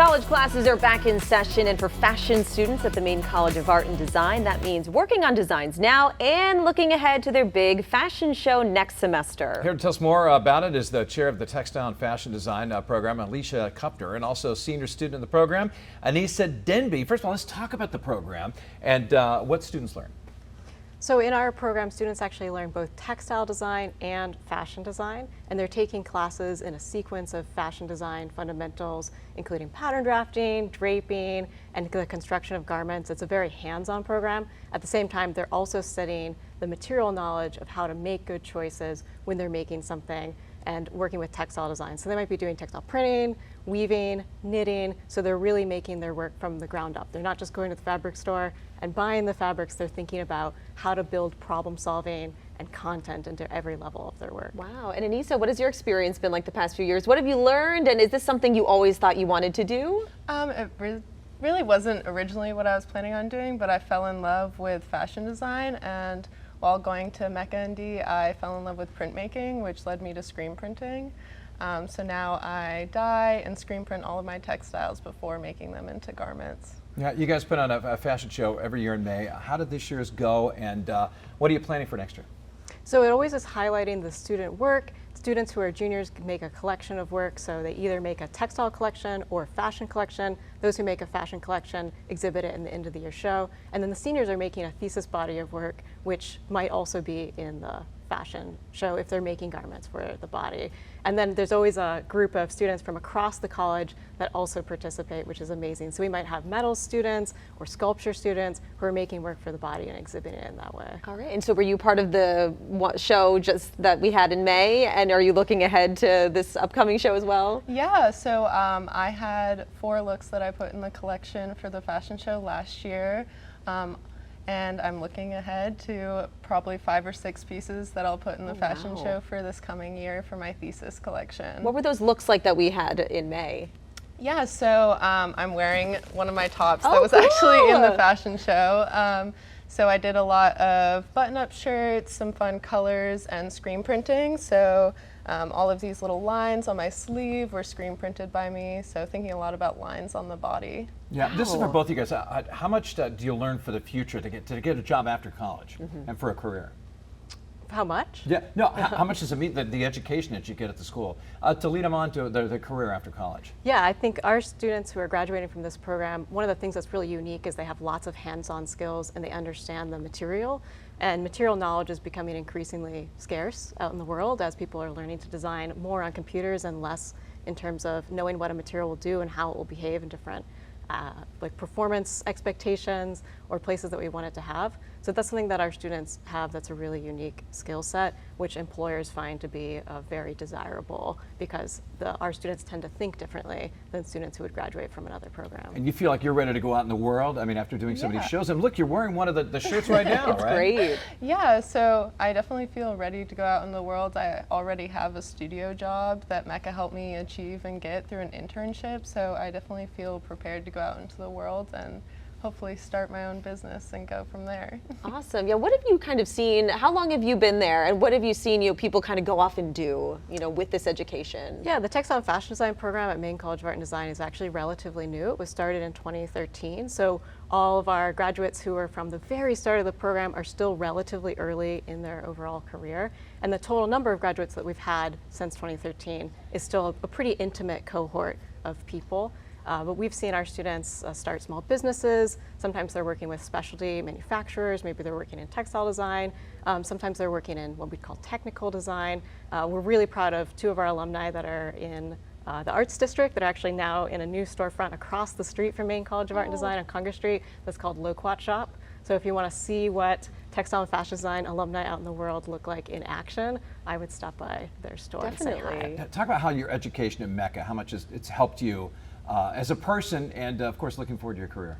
College classes are back in session, and for fashion students at the Maine College of Art and Design, that means working on designs now and looking ahead to their big fashion show next semester. Here to tell us more about it is the chair of the Textile and Fashion Design program, Alysha Kupferer, and also senior student in the program, Anysa Denby. First of all, let's talk about the program and what students learn. So in our program, students actually learn both textile design and fashion design, and they're taking classes in a sequence of fashion design fundamentals, including pattern drafting, draping, and the construction of garments. It's a very hands-on program. At the same time, they're also studying the material knowledge of how to make good choices when they're making something and working with textile design. So they might be doing textile printing, weaving, knitting, so they're really making their work from the ground up. They're not just going to the fabric store and buying the fabrics, they're thinking about how to build problem solving and content into every level of their work. Wow, and Anysa, what has your experience been like the past few years? What have you learned, and is this something you always thought you wanted to do? It really wasn't originally what I was planning on doing, but I fell in love with fashion design, and while going to MECA-ND, I fell in love with printmaking, which led me to screen printing. So now I dye and screen print all of my textiles before making them into garments. Yeah, you guys put on a fashion show every year in May. How did this year's go, and what are you planning for next year? So it always is highlighting the student work. Students who are juniors make a collection of work, so they either make a textile collection or a fashion collection. Those who make a fashion collection exhibit it in the end of the year show. And then the seniors are making a thesis body of work, which might also be in the fashion show if they're making garments for the body. And then there's always a group of students from across the college that also participate, which is amazing. So we might have metals students or sculpture students who are making work for the body and exhibiting it in that way. All right, and so were you part of the show just that we had in May, and are you looking ahead to this upcoming show as well? Yeah, so I had 4 looks that I put in the collection for the fashion show last year. And I'm looking ahead to probably 5 or 6 pieces that I'll put in the fashion show for this coming year for my thesis collection. What were those looks like that we had in May? Yeah, so I'm wearing one of my tops that was actually in the fashion show. So I did a lot of button-up shirts, some fun colors, and screen printing. So all of these little lines on my sleeve were screen printed by me, so thinking a lot about lines on the body. Yeah, this is for both of you guys. How much do you learn for the future to get a job after college and for a career? How much? Yeah, no, how much does it mean, the education that you get at the school, to lead them on to their career after college? Yeah, I think our students who are graduating from this program, one of the things that's really unique is they have lots of hands-on skills and they understand the material. And material knowledge is becoming increasingly scarce out in the world as people are learning to design more on computers and less in terms of knowing what a material will do and how it will behave in different like performance expectations or places that we want it to have. So that's something that our students have that's a really unique skill set, which employers find to be very desirable because our students tend to think differently than students who would graduate from another program. And you feel like you're ready to go out in the world? I mean, after doing some of these shows, and look, you're wearing one of the shirts right now, It's right? great. Yeah, so I definitely feel ready to go out in the world. I already have a studio job that MECA helped me achieve and get through an internship, so I definitely feel prepared to go out into the world and hopefully start my own business and go from there. Awesome. Yeah, what have you kind of seen, how long have you been there, and what have you seen people kind of go off and do, with this education? Yeah, the Textile and Fashion Design program at Maine College of Art and Design is actually relatively new. It was started in 2013, so all of our graduates who are from the very start of the program are still relatively early in their overall career. And the total number of graduates that we've had since 2013 is still a pretty intimate cohort of people. But we've seen our students start small businesses. Sometimes they're working with specialty manufacturers. Maybe they're working in textile design. Sometimes they're working in what we call technical design. We're really proud of 2 of our alumni that are in the Arts District that are actually now in a new storefront across the street from Maine College of Art and Design on Congress Street that's called Loquat Shop. So if you want to see what textile and fashion design alumni out in the world look like in action, I would stop by their store and say hi. Talk about how your education at MECA, how much it's helped you as a person, and of course looking forward to your career.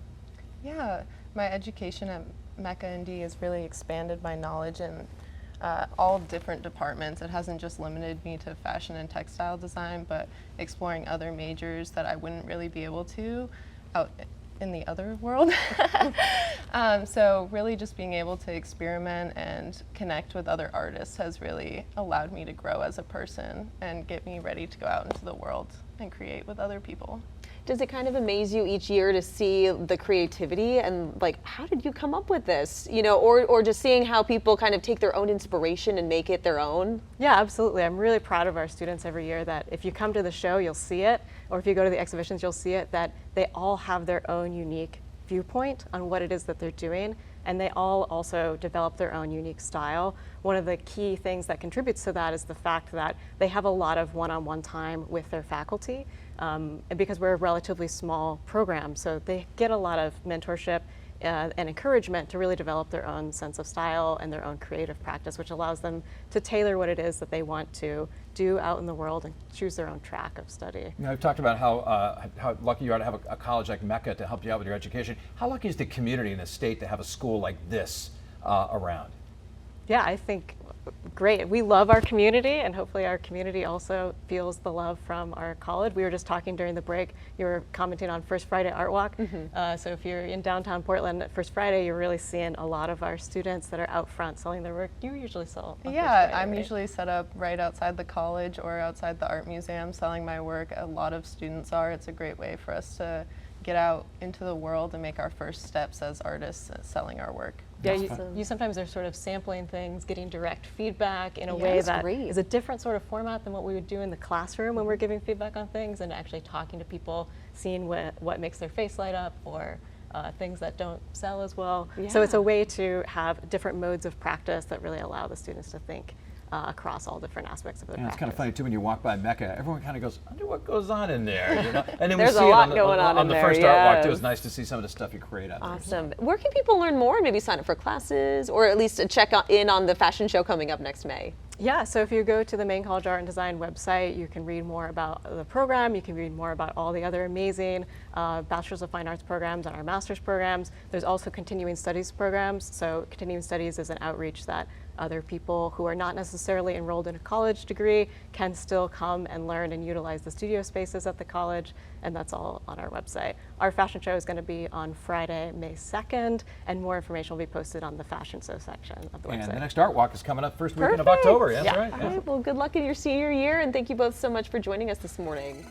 Yeah, my education at MECA-ND has really expanded my knowledge in all different departments. It hasn't just limited me to fashion and textile design, but exploring other majors that I wouldn't really be able to out in the other world. So really just being able to experiment and connect with other artists has really allowed me to grow as a person and get me ready to go out into the world and create with other people. Does it kind of amaze you each year to see the creativity and like, how did you come up with this? You know, or just seeing how people kind of take their own inspiration and make it their own? Yeah, absolutely. I'm really proud of our students every year that if you come to the show, you'll see it, or if you go to the exhibitions, you'll see it, that they all have their own unique viewpoint on what it is that they're doing, and they all also develop their own unique style. One of the key things that contributes to that is the fact that they have a lot of one-on-one time with their faculty, and because we're a relatively small program, so they get a lot of mentorship and encouragement to really develop their own sense of style and their own creative practice, which allows them to tailor what it is that they want to do out in the world and choose their own track of study. You know, I've talked about how lucky you are to have a college like Mecca to help you out with your education. How lucky is the community in the state to have a school like this around? Yeah, I think great. We love our community, and hopefully our community also feels the love from our college. We were just talking during the break, you were commenting on First Friday Art Walk. So if you're in downtown Portland at First Friday, you're really seeing a lot of our students that are out front selling their work. You usually sell on First Friday, I'm right? usually set up right outside the college or outside the art museum selling my work. A lot of students are. It's a great way for us to get out into the world and make our first steps as artists selling our work. Yeah, you sometimes are sort of sampling things, getting direct feedback in a way that's that great. is a different sort of format than what we would do in the classroom when we're giving feedback on things, and actually talking to people, seeing what makes their face light up, or things that don't sell as well. So it's a way to have different modes of practice that really allow the students to think across all different aspects of their practice. It's kind of funny too when you walk by Mecca, everyone kind of goes, I wonder what goes on in there, you know? And then There's we a see lot it going on on in the there, first art walk too. yes. It's nice to see some of the stuff you create out there. Awesome. Where can people learn more? Maybe sign up for classes, or at least check in on the fashion show coming up next May. Yeah, so if you go to the Maine College Art and Design website, you can read more about the program, you can read more about all the other amazing Bachelor's of Fine Arts programs and our master's programs. There's also continuing studies programs, so continuing studies is an outreach that other people who are not necessarily enrolled in a college degree can still come and learn and utilize the studio spaces at the college, and that's all on our website. Our fashion show is going to be on Friday, May 2nd, and more information will be posted on the fashion show section of the website. And the next art walk is coming up first weekend of Perfect. October. That's Yeah. right. All right, well, good luck in your senior year, and thank you both so much for joining us this morning.